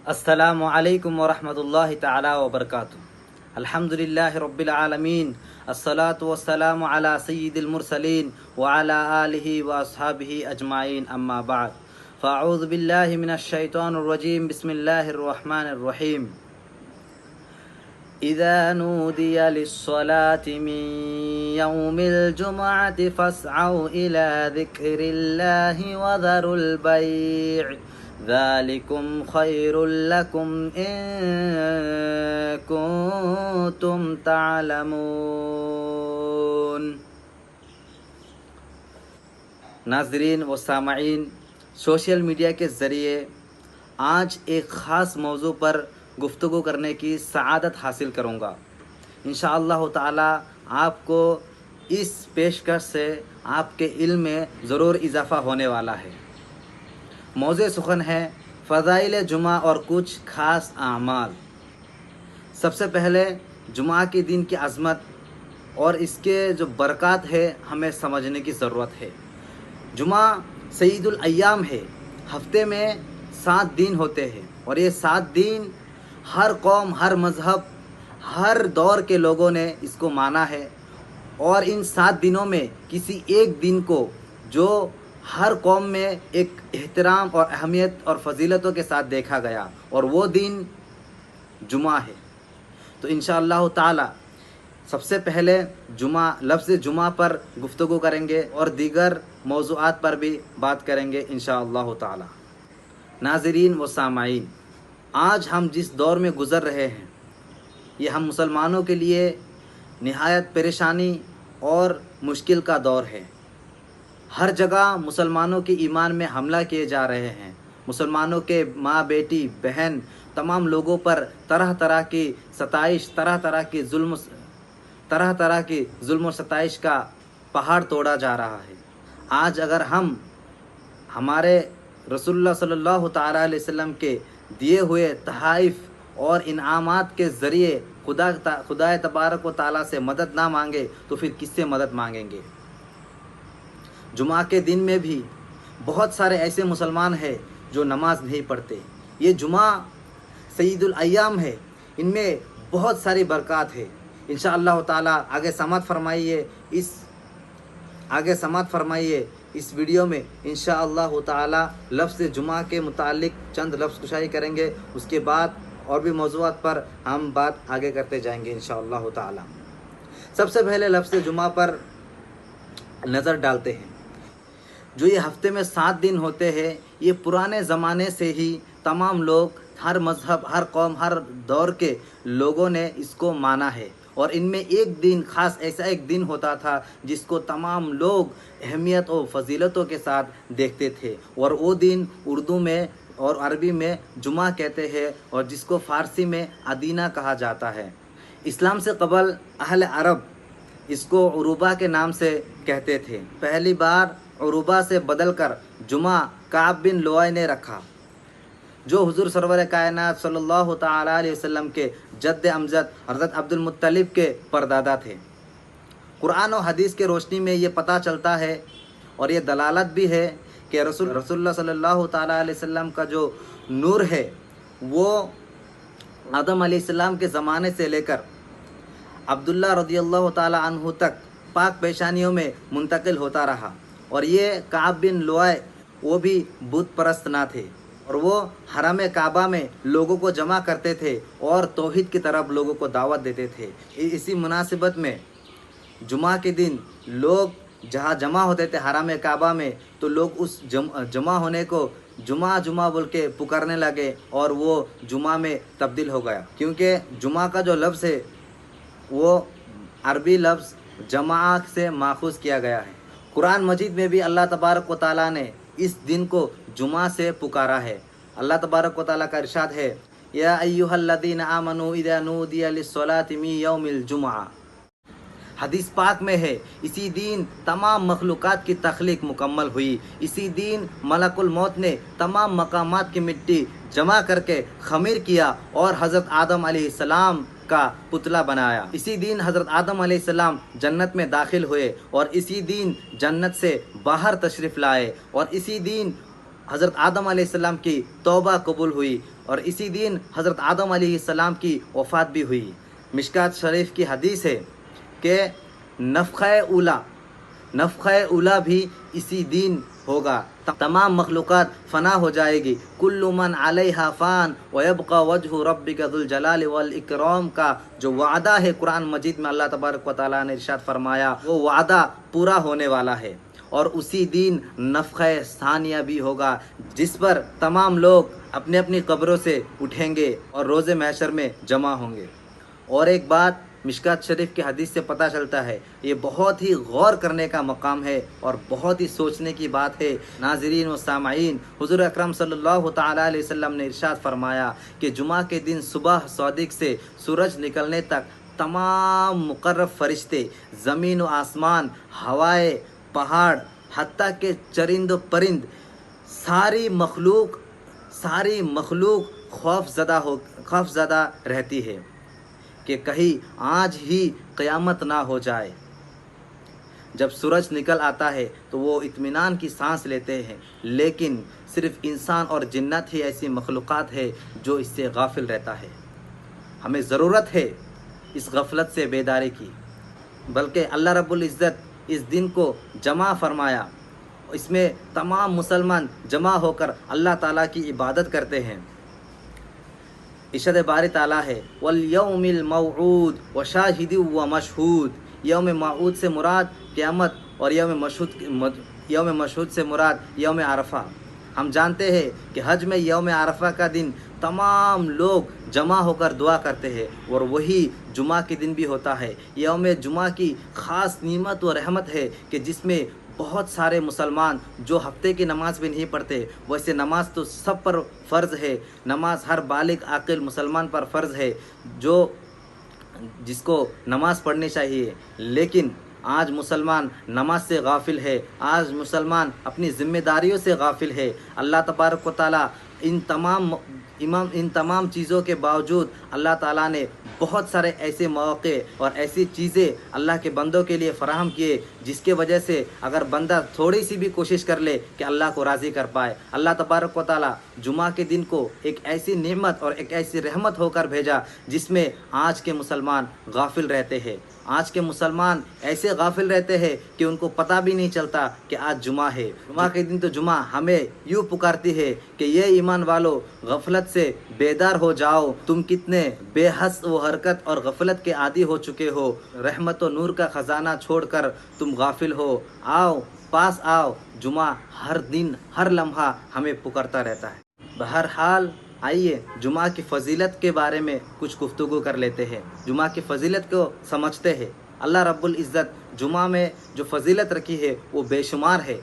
السلام علیکم ورحمۃ اللہ تعالی وبرکاتہ۔ الحمدللہ رب العالمین، الصلاۃ والسلام علی سید المرسلین وعلی آلہ واصحابہ اجمعین، اما بعد فاعوذ باللہ من الشیطان الرجیم، بسم اللہ الرحمن الرحیم۔ اذا نودی للصلاة من یوم الجمعة فاسعوا الى ذکر اللہ وذروا البیع ذالکم خیر لکم ان کنتم تعلمون۔ ناظرین و سامعین، سوشل میڈیا کے ذریعے آج ایک خاص موضوع پر گفتگو کرنے کی سعادت حاصل کروں گا۔ انشاءاللہ تعالی آپ کو اس پیشکش سے آپ کے علم میں ضرور اضافہ ہونے والا ہے۔ موضوع سخن ہے فضائل جمعہ اور کچھ خاص اعمال۔ سب سے پہلے جمعہ کے دن کی عظمت اور اس کے جو برکات ہے ہمیں سمجھنے کی ضرورت ہے۔ جمعہ سید الایام ہے، ہفتے میں 7 دن ہوتے ہیں، اور یہ 7 دن ہر قوم، ہر مذہب، ہر دور کے لوگوں نے اس کو مانا ہے، اور ان 7 دنوں میں کسی ایک دن کو جو ہر قوم میں ایک احترام اور اہمیت اور فضیلتوں کے ساتھ دیکھا گیا، اور وہ دن جمعہ ہے۔ تو انشاءاللہ تعالی سب سے پہلے لفظ جمعہ پر گفتگو کریں گے، اور دیگر موضوعات پر بھی بات کریں گے انشاءاللہ تعالی۔ ناظرین و سامعین، آج ہم جس دور میں گزر رہے ہیں، یہ ہم مسلمانوں کے لیے نہایت پریشانی اور مشکل کا دور ہے۔ ہر جگہ مسلمانوں کے ایمان میں حملہ کیے جا رہے ہیں، مسلمانوں کے ماں، بیٹی، بہن، تمام لوگوں پر طرح طرح کی ستائش، طرح طرح کی ظلم و ستائش کا پہاڑ توڑا جا رہا ہے۔ آج اگر ہم ہمارے رسول اللہ صلی اللہ تعالیٰ علیہ وسلم کے دیے ہوئے تحائف اور انعامات کے ذریعے خدا تبارک و تعالیٰ سے مدد نہ مانگے تو پھر کس سے مدد مانگیں گے؟ جمعہ کے دن میں بھی بہت سارے ایسے مسلمان ہیں جو نماز نہیں پڑھتے۔ یہ جمعہ سید الایام ہے، ان میں بہت ساری برکات ہے۔ انشاءاللہ تعالی آگے سماعت فرمائیے اس ویڈیو میں انشاءاللہ تعالی لفظ جمعہ کے متعلق چند لفظ کشائی کریں گے، اس کے بعد اور بھی موضوعات پر ہم بات آگے کرتے جائیں گے انشاءاللہ تعالی۔ سب سے پہلے لفظ جمعہ پر نظر ڈالتے ہیں۔ جو یہ ہفتے میں 7 دن ہوتے ہیں، یہ پرانے زمانے سے ہی تمام لوگ، ہر مذہب، ہر قوم، ہر دور کے لوگوں نے اس کو مانا ہے، اور ان میں ایک دن خاص ایسا ایک دن ہوتا تھا جس کو تمام لوگ اہمیت و فضیلتوں کے ساتھ دیکھتے تھے، اور وہ دن اردو میں اور عربی میں جمعہ کہتے ہیں، اور جس کو فارسی میں ادینہ کہا جاتا ہے۔ اسلام سے قبل اہل عرب اس کو عروبہ کے نام سے کہتے تھے۔ پہلی بار عروبہ سے بدل کر جمعہ کعب بن لؤی نے رکھا، جو حضور سرور کائنات صلی اللہ تعالیٰ علیہ وسلم کے جد امجد حضرت عبد المطلب کے پردادا تھے۔ قرآن و حدیث کے روشنی میں یہ پتہ چلتا ہے، اور یہ دلالت بھی ہے کہ رسول اللہ صلی اللہ تعالیٰ علیہ وسلم کا جو نور ہے وہ آدم علیہ السلام کے زمانے سے لے کر عبداللہ رضی اللہ تعالیٰ عنہ تک پاک پیشانیوں میں منتقل ہوتا رہا، اور یہ کعب بن لؤی وہ بھی بت پرست نہ تھے، اور وہ حرم کعبہ میں لوگوں کو جمع کرتے تھے اور توحید کی طرف لوگوں کو دعوت دیتے تھے۔ اسی مناسبت میں جمعہ کے دن لوگ جہاں جمع ہوتے تھے حرم کعبہ میں، تو لوگ اس جمع ہونے کو جمعہ بول کے پکارنے لگے، اور وہ جمعہ میں تبدیل ہو گیا، کیونکہ جمعہ کا جو لفظ ہے وہ عربی لفظ جماع سے ماخوذ کیا گیا ہے۔ قرآن مجید میں بھی اللہ تبارک و تعالیٰ نے اس دن کو جمعہ سے پکارا ہے۔ اللہ تبارک و تعالیٰ کا ارشاد ہے، یا ایھا الذین آمنوا اذا نودی للصلاۃ من یوم الجمعہ۔ حدیث پاک میں ہے، اسی دن تمام مخلوقات کی تخلیق مکمل ہوئی، اسی دن ملک الموت نے تمام مقامات کی مٹی جمع کر کے خمیر کیا اور حضرت آدم علیہ السلام کا پتلا بنایا۔ اسی دن حضرت آدم علیہ السلام جنت میں داخل ہوئے، اور اسی دن جنت سے باہر تشریف لائے، اور اسی دن حضرت آدم علیہ السلام کی توبہ قبول ہوئی، اور اسی دن حضرت آدم علیہ السلام کی وفات بھی ہوئی۔ مشکات شریف کی حدیث ہے کہ نفخہ اولا بھی اسی دن ہوگا، تمام مخلوقات فنا ہو جائے گی۔ کل من علیہا فان ویبقى وجہ ربک ذو الجلال والاکرام کا جو وعدہ ہے قرآن مجید میں اللہ تبارک و تعالیٰ نے ارشاد فرمایا، وہ وعدہ پورا ہونے والا ہے۔ اور اسی دن نفخہ ثانیہ بھی ہوگا، جس پر تمام لوگ اپنے اپنی قبروں سے اٹھیں گے اور روز محشر میں جمع ہوں گے۔ اور ایک بات مشکات شریف کی حدیث سے پتہ چلتا ہے، یہ بہت ہی غور کرنے کا مقام ہے اور بہت ہی سوچنے کی بات ہے۔ ناظرین و سامعین، حضور اکرم صلی اللہ تعالیٰ علیہ وسلم نے ارشاد فرمایا کہ جمعہ کے دن صبح صادق سے سورج نکلنے تک تمام مقرب فرشتے، زمین و آسمان، ہوائے، پہاڑ، حتیٰ کہ چرند و پرند، ساری مخلوق خوف زدہ رہتی ہے کہ کہیں آج ہی قیامت نہ ہو جائے۔ جب سورج نکل آتا ہے تو وہ اطمینان کی سانس لیتے ہیں، لیکن صرف انسان اور جنات ہی ایسی مخلوقات ہے جو اس سے غافل رہتا ہے۔ ہمیں ضرورت ہے اس غفلت سے بیداری کی، بلکہ اللہ رب العزت اس دن کو جمع فرمایا، اس میں تمام مسلمان جمع ہو کر اللہ تعالیٰ کی عبادت کرتے ہیں۔ ارشاد باری تعالیٰ ہے والیوم الموعود وشاہد ومشہود۔ یوم موعود سے مراد قیامت اور یوم مشہود سے مراد یوم عرفہ۔ ہم جانتے ہیں کہ حج میں یوم عرفہ کا دن تمام لوگ جمع ہو کر دعا کرتے ہیں، اور وہی جمعہ کے دن بھی ہوتا ہے۔ یوم جمعہ کی خاص نعمت و رحمت ہے کہ جس میں بہت سارے مسلمان جو ہفتے کی نماز بھی نہیں پڑھتے، ویسے نماز تو سب پر فرض ہے، نماز ہر بالغ عاقل مسلمان پر فرض ہے جس کو نماز پڑھنی چاہیے، لیکن آج مسلمان نماز سے غافل ہے، آج مسلمان اپنی ذمہ داریوں سے غافل ہے۔ اللہ تبارک و تعالیٰ ان تمام چیزوں کے باوجود اللہ تعالیٰ نے بہت سارے ایسے مواقع اور ایسی چیزیں اللہ کے بندوں کے لیے فراہم کیے جس کے وجہ سے اگر بندہ تھوڑی سی بھی کوشش کر لے کہ اللہ کو راضی کر پائے۔ اللہ تبارک و تعالیٰ جمعہ کے دن کو ایک ایسی نعمت اور ایک ایسی رحمت ہو کر بھیجا جس میں آج کے مسلمان غافل رہتے ہیں۔ آج کے مسلمان ایسے غافل رہتے ہیں کہ ان کو پتہ بھی نہیں چلتا کہ آج جمعہ ہے۔ جمعہ کے دن تو جمعہ ہمیں یوں پکارتی ہے کہ یہ ایمان والو غفلت سے بیدار ہو جاؤ، تم کتنے بے حس و حرکت اور غفلت کے عادی ہو چکے ہو، رحمت و نور کا خزانہ چھوڑ کر تم غافل ہو، آؤ پاس آؤ۔ جمعہ ہر دن ہر لمحہ ہمیں پکارتا رہتا ہے۔ بہرحال آئیے جمعہ کی فضیلت کے بارے میں کچھ گفتگو کر لیتے ہیں، جمعہ کی فضیلت کو سمجھتے ہیں۔ اللہ رب العزت جمعہ میں جو فضیلت رکھی ہے وہ بے شمار ہے،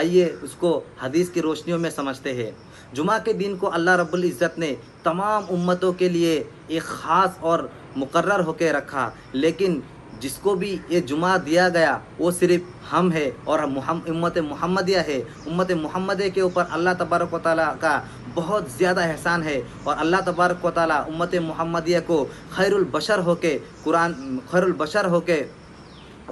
آئیے اس کو حدیث کی روشنیوں میں سمجھتے ہیں۔ جمعہ کے دن کو اللہ رب العزت نے تمام امتوں کے لیے ایک خاص اور مقرر ہو کے رکھا، لیکن جس کو بھی یہ جمعہ دیا گیا وہ صرف ہم ہے اور امت محمدیہ ہے۔ امت محمدیہ کے اوپر اللہ تبارک و تعالیٰ کا بہت زیادہ احسان ہے، اور اللہ تبارک و تعالیٰ امت محمدیہ کو خیر البشر ہو کے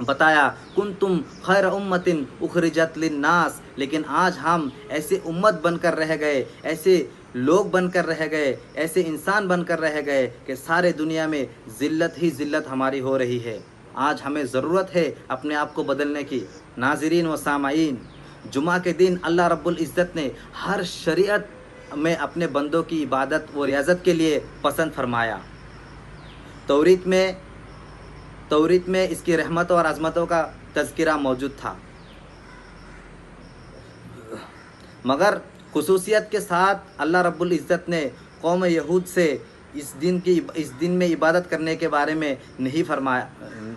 بتایا کنتم خیر امت اخرجت للناس، لیکن آج ہم ایسے امت بن کر رہ گئے، ایسے لوگ بن کر رہ گئے، ایسے انسان بن کر رہ گئے کہ سارے دنیا میں ذلت ہی ذلت ہماری ہو رہی ہے۔ آج ہمیں ضرورت ہے اپنے آپ کو بدلنے کی۔ ناظرین و سامعین، جمعہ کے دن اللہ رب العزت نے ہر شریعت میں اپنے بندوں کی عبادت و ریاضت کے لیے پسند فرمایا۔ توریت میں اس کی رحمتوں اور عظمتوں کا تذکرہ موجود تھا، مگر خصوصیت کے ساتھ اللہ رب العزت نے قوم یہود سے اس دن میں عبادت کرنے کے بارے میں نہیں فرمایا،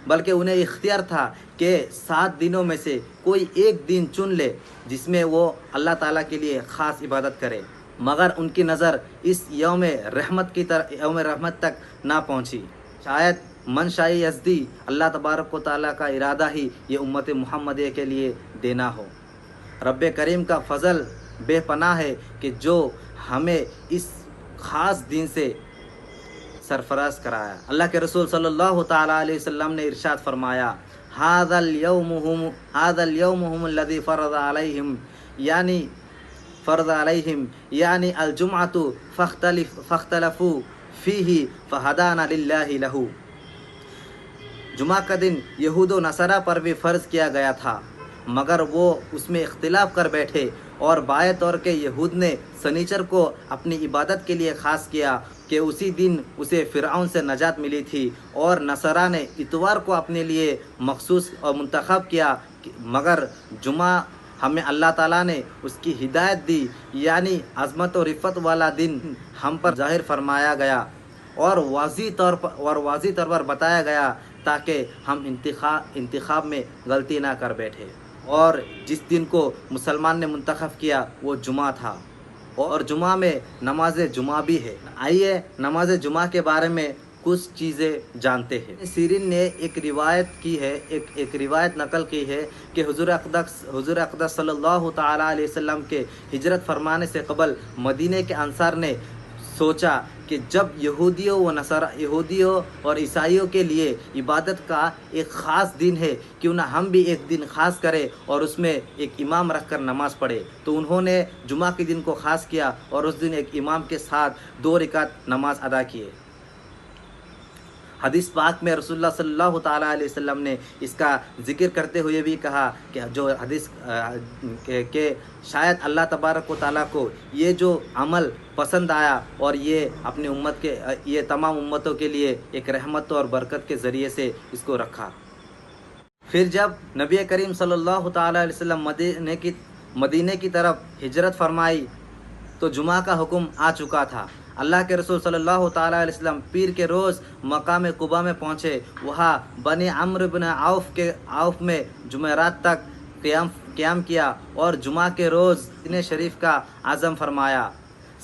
بلکہ انہیں اختیار تھا کہ 7 دنوں میں سے کوئی ایک دن چن لے جس میں وہ اللہ تعالیٰ کے لیے خاص عبادت کرے، مگر ان کی نظر اس یوم رحمت تک نہ پہنچی۔ شاید منشاء یزدی اللہ تبارک و تعالیٰ کا ارادہ ہی یہ امت محمدیہ کے لیے دینا ہو۔ رب کریم کا فضل بے پناہ ہے کہ جو ہمیں اس خاص دن سے سرفراز کرایا۔ اللہ کے رسول صلی اللہ تعالیٰ علیہ وسلم نے ارشاد فرمایا هذا اليوم هم الذي فرض عليهم، یعنی فرض علیہم یعنی الجمعۃ فاختلفوا فیہ فہدانا للہ لہ۔ جمعہ کا دن یہود و نصارہ پر بھی فرض کیا گیا تھا، مگر وہ اس میں اختلاف کر بیٹھے، اور بائیں طور کے یہود نے سنیچر کو اپنی عبادت کے لیے خاص کیا کہ اسی دن اسے فرعون سے نجات ملی تھی، اور نصارہ نے اتوار کو اپنے لیے مخصوص اور منتخب کیا، مگر جمعہ ہمیں اللہ تعالیٰ نے اس کی ہدایت دی، یعنی عظمت و رفت والا دن ہم پر ظاہر فرمایا گیا اور واضح طور پر بتایا گیا تاکہ ہم انتخاب میں غلطی نہ کر بیٹھے۔ اور جس دن کو مسلمان نے منتخب کیا وہ جمعہ تھا، اور جمعہ میں نماز جمعہ بھی ہے۔ آئیے نماز جمعہ کے بارے میں کچھ چیزیں جانتے ہیں۔ سیرین نے ایک روایت نقل کی ہے کہ حضور اقدس صلی اللہ تعالیٰ علیہ وسلم کے ہجرت فرمانے سے قبل مدینے کے انصار نے سوچا کہ جب یہودیوں اور عیسائیوں کے لیے عبادت کا ایک خاص دن ہے، کیوں نہ ہم بھی ایک دن خاص کریں اور اس میں ایک امام رکھ کر نماز پڑھے۔ تو انہوں نے جمعہ کے دن کو خاص کیا اور اس دن ایک امام کے ساتھ 2 رکعت نماز ادا کیے۔ حدیث پاک میں رسول اللہ صلی اللہ تعالیٰ علیہ وسلم نے اس کا ذکر کرتے ہوئے بھی کہا کہ جو حدیث کہ شاید اللہ تبارک و تعالیٰ کو یہ جو عمل پسند آیا اور یہ اپنی یہ تمام امتوں کے لیے ایک رحمت اور برکت کے ذریعے سے اس کو رکھا۔ پھر جب نبی کریم صلی اللہ تعالیٰ علیہ وسلم مدینے کی طرف ہجرت فرمائی تو جمعہ کا حکم آ چکا تھا۔ اللہ کے رسول صلی اللہ تعالیٰ علیہ وسلم پیر کے روز مقام قباء میں پہنچے، وہاں بنی عمرو بن عوف میں جمعرات تک قیام کیا اور جمعہ کے روز مدینہ شریف کا عزم فرمایا۔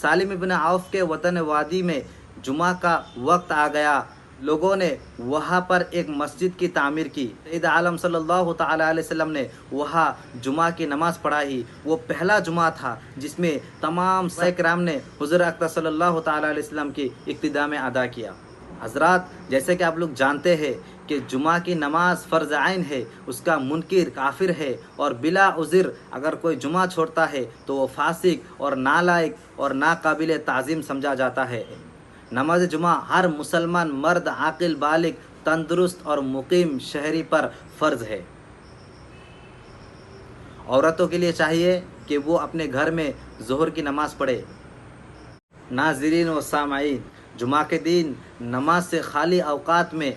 سالم بن عوف کے وطن وادی میں جمعہ کا وقت آ گیا، لوگوں نے وہاں پر ایک مسجد کی تعمیر کی۔ سید عالم صلی اللہ تعالیٰ علیہ وسلم نے وہاں جمعہ کی نماز پڑھائی۔ وہ پہلا جمعہ تھا جس میں تمام صحابہ کرام نے حضور اقدس صلی اللہ تعالیٰ علیہ وسلم کی اقتداء میں ادا کیا۔ حضرات، جیسے کہ آپ لوگ جانتے ہیں کہ جمعہ کی نماز فرض عین ہے، اس کا منکر کافر ہے، اور بلا عذر اگر کوئی جمعہ چھوڑتا ہے تو وہ فاسق اور نالائق اور ناقابل تعظیم سمجھا جاتا ہے۔ نماز جمعہ ہر مسلمان مرد عاقل بالغ تندرست اور مقیم شہری پر فرض ہے۔ عورتوں کے لیے چاہیے کہ وہ اپنے گھر میں ظہر کی نماز پڑھے۔ ناظرین و سامعین، جمعہ کے دن نماز سے خالی اوقات میں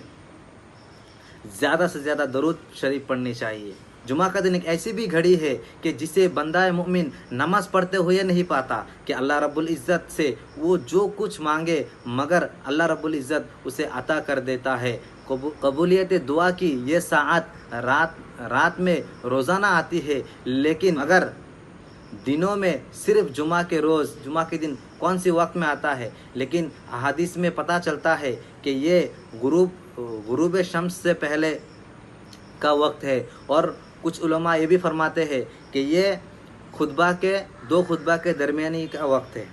زیادہ سے زیادہ درود شریف پڑھنی چاہیے۔ جمعہ کا دن ایک ایسی بھی گھڑی ہے کہ جسے بندہ مومن نماز پڑھتے ہوئے نہیں پاتا کہ اللہ رب العزت سے وہ جو کچھ مانگے مگر اللہ رب العزت اسے عطا کر دیتا ہے۔ قبولیت دعا کی یہ ساعت رات میں روزانہ آتی ہے، لیکن مگر دنوں میں صرف جمعہ کے دن کون سی وقت میں آتا ہے، لیکن احادیث میں پتہ چلتا ہے کہ یہ غروب شمس سے پہلے کا وقت ہے، اور کچھ علماء یہ بھی فرماتے ہیں کہ یہ دو خطبہ کے درمیانی کا وقت ہے۔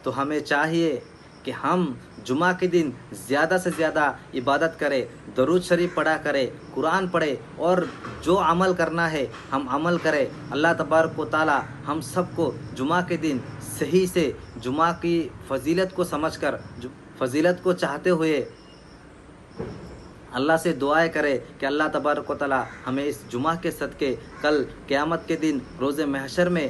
تو ہمیں چاہیے کہ ہم جمعہ کے دن زیادہ سے زیادہ عبادت کریں، درود شریف پڑھا کریں، قرآن پڑھیں، اور جو عمل کرنا ہے ہم عمل کریں۔ اللہ تبارک و تعالی ہم سب کو جمعہ کے دن صحیح سے جمعہ کی فضیلت کو سمجھ کر، فضیلت کو چاہتے ہوئے اللہ سے دعائیں کرے کہ اللہ تبارک و تعالی ہمیں اس جمعہ کے صدقے کل قیامت کے دن روز محشر میں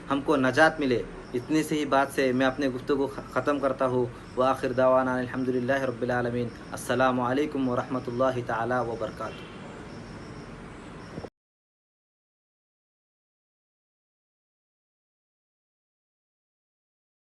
ہم کو نجات ملے۔ اتنی سی ہی بات سے میں اپنے گفتگو ختم کرتا ہوں۔ وآخر دعوانا الحمدللہ رب العالمین۔ السلام علیکم ورحمۃ اللہ تعالی وبرکاتہ۔